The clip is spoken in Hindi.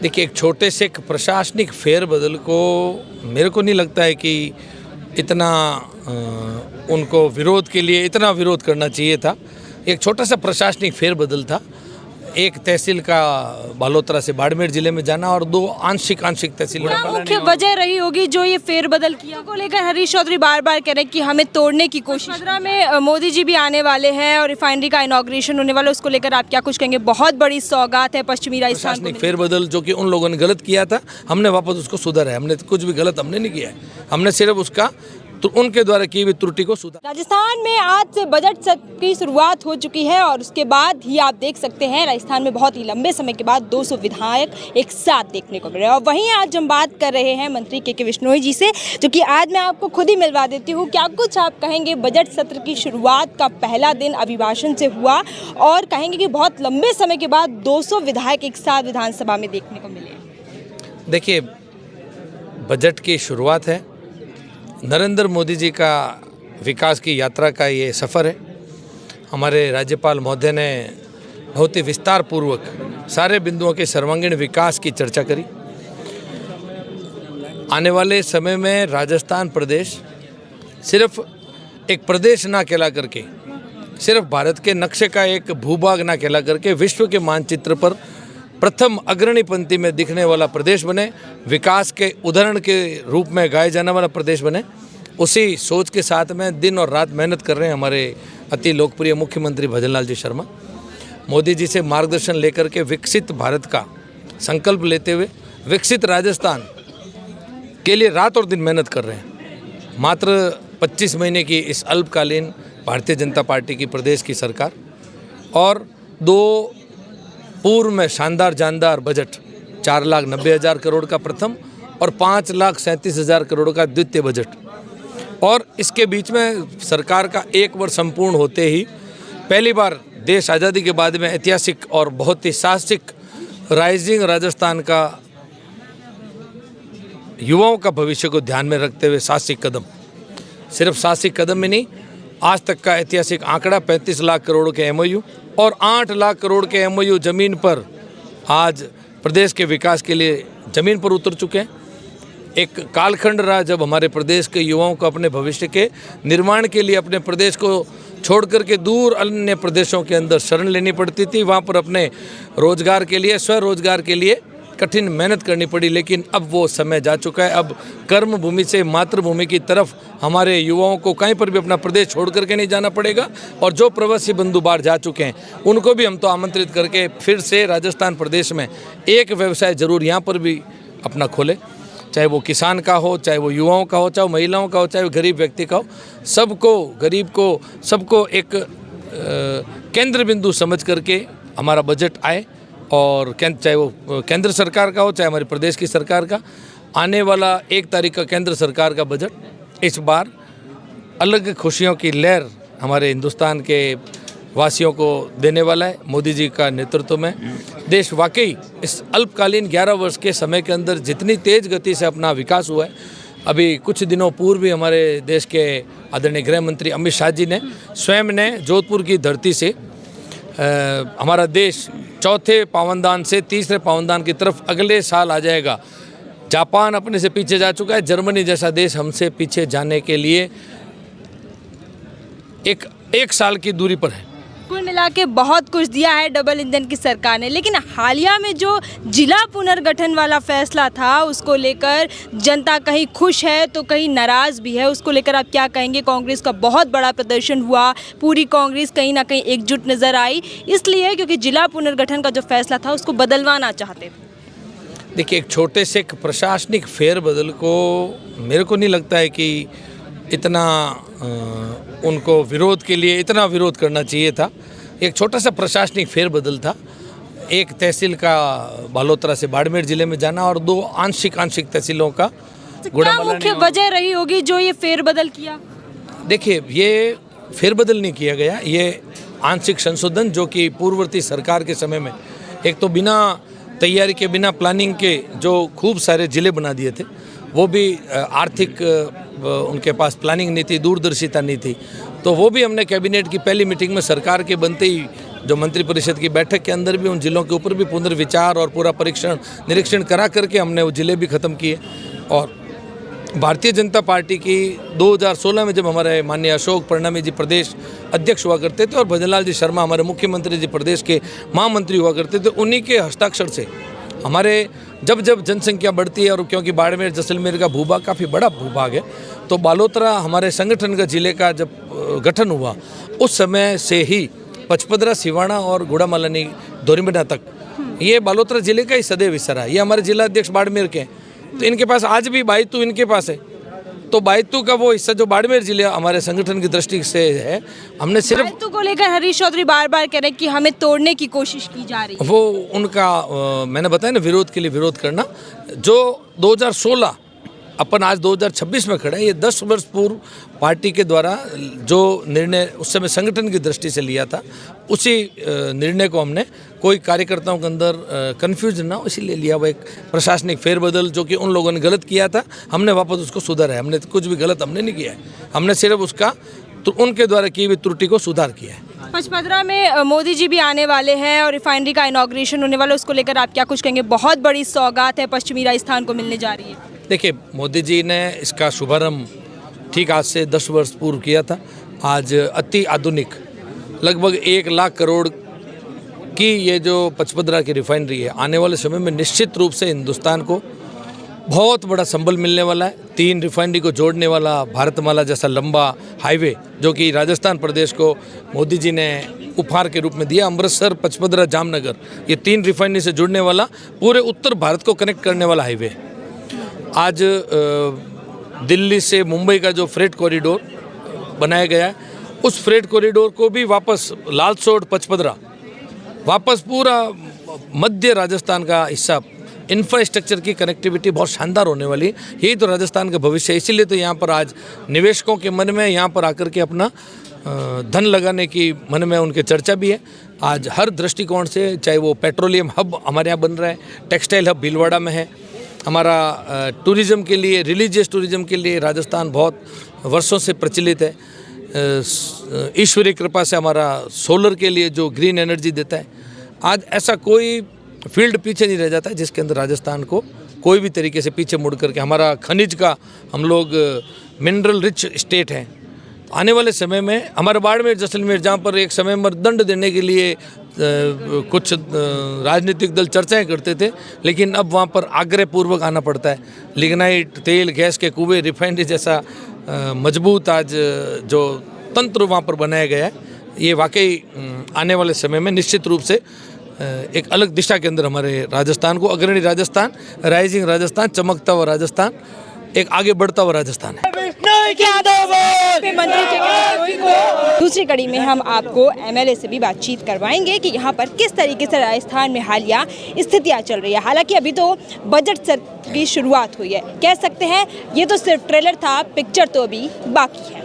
देखिए, एक छोटे से एक प्रशासनिक फेरबदल को मेरे को नहीं लगता है कि इतना उनको विरोध के लिए इतना विरोध करना चाहिए था। एक छोटा सा प्रशासनिक फेरबदल था। एक तहसील का बालोतरा से बाड़मेर जिले में जाना और दो आंशिक तहसीलों क्या मुख्य वजह रही होगी जो ये फेरबदल किया को लेकर हरीश चौधरी बार बार कह रहे हैं कि हमें तोड़ने की कोशिश। मथुरा में मोदी जी भी आने वाले हैं और रिफाइनरी का इनॉग्रेशन होने वाला है, उसको लेकर आप क्या कुछ कहेंगे? बहुत बड़ी सौगात है पश्चिमी राजस्थान को। प्रशासनिक फेरबदल जो कि उन लोगों ने गलत किया था, हमने वापस उसको सुधारा है। हमने कुछ भी गलत हमने नहीं किया है, हमने सिर्फ उसका तो उनके द्वारा की हुई त्रुटि को सुधारा। राजस्थान में आज से बजट सत्र की शुरुआत हो चुकी है और उसके बाद ही आप देख सकते हैं राजस्थान में बहुत ही लंबे समय के बाद 200 विधायक एक साथ देखने को मिल रहे हैं। और वहीं आज हम बात कर रहे हैं मंत्री के बिश्नोई जी से, जो कि आज मैं आपको खुद ही मिलवा देती हूँ। क्या कुछ आप कहेंगे? बजट सत्र की शुरुआत का पहला दिन अभिभाषण से हुआ और कहेंगे कि बहुत लंबे समय के बाद 200 विधायक एक साथ विधानसभा में देखने को मिले। देखिए, बजट की शुरुआत है। नरेंद्र मोदी जी का विकास की यात्रा का ये सफ़र है। हमारे राज्यपाल महोदय ने बहुत ही विस्तार पूर्वक सारे बिंदुओं के सर्वांगीण विकास की चर्चा करी। आने वाले समय में राजस्थान प्रदेश सिर्फ एक प्रदेश ना कहला करके, सिर्फ भारत के नक्शे का एक भूभाग ना कहला करके विश्व के मानचित्र पर प्रथम अग्रणी पंक्ति में दिखने वाला प्रदेश बने, विकास के उदाहरण के रूप में गाए जाने वाला प्रदेश बने। उसी सोच के साथ में दिन और रात मेहनत कर रहे हैं हमारे अति लोकप्रिय मुख्यमंत्री भजनलाल जी शर्मा। मोदी जी से मार्गदर्शन लेकर के विकसित भारत का संकल्प लेते हुए विकसित राजस्थान के लिए रात और दिन मेहनत कर रहे हैं। मात्र 25 महीने की इस अल्पकालीन भारतीय जनता पार्टी की प्रदेश की सरकार और दो पूर्व में शानदार जानदार बजट, 4,90,000 करोड़ का प्रथम और 5,37,000 करोड़ का द्वितीय बजट, और इसके बीच में सरकार का एक वर्ष संपूर्ण होते ही पहली बार देश आज़ादी के बाद में ऐतिहासिक और बहुत ही साहसिक राइजिंग राजस्थान का युवाओं का भविष्य को ध्यान में रखते हुए साहसिक कदम, सिर्फ साहसिक कदम में नहीं, आज तक का ऐतिहासिक आंकड़ा 35 लाख करोड़ के एमओयू और 8 लाख करोड़ के एमओयू जमीन पर आज प्रदेश के विकास के लिए जमीन पर उतर चुके हैं। एक कालखंड रहा जब हमारे प्रदेश के युवाओं को अपने भविष्य के निर्माण के लिए अपने प्रदेश को छोड़ करके दूर अन्य प्रदेशों के अंदर शरण लेनी पड़ती थी, वहाँ पर अपने रोजगार के लिए, स्वरोजगार के लिए कठिन मेहनत करनी पड़ी। लेकिन अब वो समय जा चुका है। अब कर्म भूमि से मातृभूमि की तरफ हमारे युवाओं को कहीं पर भी अपना प्रदेश छोड़ करके नहीं जाना पड़ेगा। और जो प्रवासी बंधु बाहर जा चुके हैं उनको भी हम तो आमंत्रित करके फिर से राजस्थान प्रदेश में एक व्यवसाय जरूर यहाँ पर भी अपना खोले, चाहे वो किसान का हो, चाहे वो युवाओं का हो, चाहे वो महिलाओं का हो, चाहे वो गरीब व्यक्ति का हो। सबको, गरीब को, सबको एक केंद्र बिंदु समझ करके हमारा बजट आए। और चाहे वो केंद्र सरकार का हो, चाहे हमारे प्रदेश की सरकार का, आने वाला 1 तारीख का केंद्र सरकार का बजट इस बार अलग खुशियों की लहर हमारे हिंदुस्तान के वासियों को देने वाला है। मोदी जी का नेतृत्व में देश वाकई इस अल्पकालीन 11 वर्ष के समय के अंदर जितनी तेज़ गति से अपना विकास हुआ है। अभी कुछ दिनों पूर्व भी हमारे देश के आदरणीय गृह मंत्री अमित शाह जी ने स्वयं ने जोधपुर की धरती से हमारा देश चौथे पावनदान से तीसरे पावनदान की तरफ अगले साल आ जाएगा। जापान अपने से पीछे जा चुका है, जर्मनी जैसा देश हमसे पीछे जाने के लिए एक साल की दूरी पर है। कुल मिला के बहुत कुछ दिया है डबल इंजन की सरकार ने। लेकिन हालिया में जो जिला पुनर्गठन वाला फैसला था उसको लेकर जनता कहीं खुश है तो कहीं नाराज़ भी है। उसको लेकर आप क्या कहेंगे? कांग्रेस का बहुत बड़ा प्रदर्शन हुआ, पूरी कांग्रेस कहीं ना कहीं एकजुट नज़र आई, इसलिए क्योंकि जिला पुनर्गठन का जो फैसला था उसको बदलवाना चाहते थे। देखिए, एक छोटे से एक प्रशासनिक फेरबदल को मेरे को नहीं लगता है कि इतना उनको विरोध के लिए इतना विरोध करना चाहिए था। एक छोटा सा प्रशासनिक फेरबदल था। एक तहसील का बालोतरा से बाड़मेर जिले में जाना और दो आंशिक तहसीलों का क्या मुख्य वजह रही होगी जो ये फेरबदल किया? देखिए, ये फेरबदल नहीं किया गया, ये आंशिक संशोधन जो कि पूर्ववर्ती सरकार के समय में एक तो बिना तैयारी के, बिना प्लानिंग के जो खूब सारे जिले बना दिए थे, वो भी आर्थिक उनके पास प्लानिंग नहीं थी, दूरदर्शिता नहीं थी, तो वो भी हमने कैबिनेट की पहली मीटिंग में सरकार के बनते ही जो मंत्रिपरिषद की बैठक के अंदर भी उन जिलों के ऊपर भी पुनर्विचार और पूरा परीक्षण निरीक्षण करा करके हमने वो जिले भी ख़त्म किए। और भारतीय जनता पार्टी की 2016 में जब हमारे माननीय अशोक परनामी जी प्रदेश अध्यक्ष हुआ करते थे और भजनलाल जी शर्मा हमारे मुख्यमंत्री जी प्रदेश के महामंत्री हुआ करते थे, उन्हीं के हस्ताक्षर से हमारे जब जनसंख्या बढ़ती है, और क्योंकि बाड़मेर जैसलमेर का भूभाग काफ़ी बड़ा भूभाग है, तो बालोतरा हमारे संगठन का जिले का जब गठन हुआ उस समय से ही पचपदरा, सिवाना और गुड़ामालानी दोरीमना तक ये बालोतरा जिले का ही सदैव हिस्सा है। ये हमारे जिला अध्यक्ष बाड़मेर के हैं, तो इनके पास आज भी बायतू इनके पास है। तो बायतू का वो हिस्सा जो बाड़मेर जिले हमारे संगठन की दृष्टि से है, हमने सिर्फ बायतू को लेकर हरीश चौधरी बार बार कह रहे हैं कि हमें तोड़ने की कोशिश की जा रही है। वो उनका मैंने बताया ना, विरोध के लिए विरोध करना। जो 2016 अपन आज 2026 में खड़े हैं, ये 10 वर्ष पूर्व पार्टी के द्वारा जो निर्णय उस समय संगठन की दृष्टि से लिया था, उसी निर्णय को हमने कोई कार्यकर्ताओं के अंदर कन्फ्यूजन ना हो इसीलिए लिया। वो एक प्रशासनिक फेरबदल जो कि उन लोगों ने गलत किया था, हमने वापस उसको सुधारा है। हमने कुछ भी गलत हमने नहीं किया है, हमने सिर्फ उसका तो उनके द्वारा की हुई त्रुटि को सुधार किया है। पचपदरा में मोदी जी भी आने वाले हैं और रिफाइनरी का इनॉग्रेशन होने वाला है, उसको लेकर आप क्या कुछ कहेंगे? बहुत बड़ी सौगात है पश्चिमी राजस्थान को मिलने जा रही है। देखिए, मोदी जी ने इसका शुभारंभ ठीक आज से 10 वर्ष पूर्व किया था। आज अति आधुनिक लगभग 1 लाख करोड़ की ये जो पचपदरा की रिफाइनरी है, आने वाले समय में निश्चित रूप से हिंदुस्तान को बहुत बड़ा संबल मिलने वाला है। 3 रिफाइनरी को जोड़ने वाला भारतमाला जैसा लंबा हाईवे जो कि राजस्थान प्रदेश को मोदी जी ने उपहार के रूप में दिया, अमृतसर, पचपदरा, जामनगर, ये 3 रिफाइनरी से जुड़ने वाला पूरे उत्तर भारत को कनेक्ट करने वाला हाईवे। आज दिल्ली से मुंबई का जो फ्रेट कॉरिडोर बनाया गया है, उस फ्रेट कॉरिडोर को भी वापस लालसोट, पचपदरा, वापस पूरा मध्य राजस्थान का हिस्सा, इंफ्रास्ट्रक्चर की कनेक्टिविटी बहुत शानदार होने वाली है। यही तो राजस्थान का भविष्य है। इसीलिए तो यहाँ पर आज निवेशकों के मन में यहाँ पर आकर के अपना धन लगाने की मन में उनके चर्चा भी है। आज हर दृष्टिकोण से, चाहे वो पेट्रोलियम हब हमारे यहाँ बन रहा है, टेक्सटाइल हब भीलवाड़ा में है, हमारा टूरिज़्म के लिए, रिलीजियस टूरिज़्म के लिए राजस्थान बहुत वर्षों से प्रचलित है। ईश्वरीय कृपा से हमारा सोलर के लिए जो ग्रीन एनर्जी देता है, आज ऐसा कोई फील्ड पीछे नहीं रह जाता है जिसके अंदर राजस्थान को कोई भी तरीके से पीछे मुड़ करके, हमारा खनिज का हम लोग मिनरल रिच स्टेट हैं। आने वाले समय में हमारे बाड़मेर, जैसलमेर, जहाँ पर एक समय में दंड देने के लिए कुछ राजनीतिक दल चर्चाएं करते थे, लेकिन अब वहाँ पर आग्रह पूर्वक आना पड़ता है। लिग्नाइट, तेल, गैस के कुएं, रिफाइनरी जैसा मजबूत आज जो तंत्र वहाँ पर बनाया गया है, ये वाकई आने वाले समय में निश्चित रूप से एक अलग दिशा के अंदर हमारे राजस्थान को, अग्रणी राजस्थान, राइजिंग राजस्थान, चमकता हुआ राजस्थान, एक आगे बढ़ता हुआ राजस्थान है। दूसरी कड़ी में हम आपको एमएलए से भी बातचीत करवाएंगे कि यहाँ पर किस तरीके से राजस्थान में हालिया स्थितियाँ चल रही है। हालांकि अभी तो बजट सत्र की शुरुआत हुई है, कह सकते हैं ये तो सिर्फ ट्रेलर था, पिक्चर तो अभी बाकी है।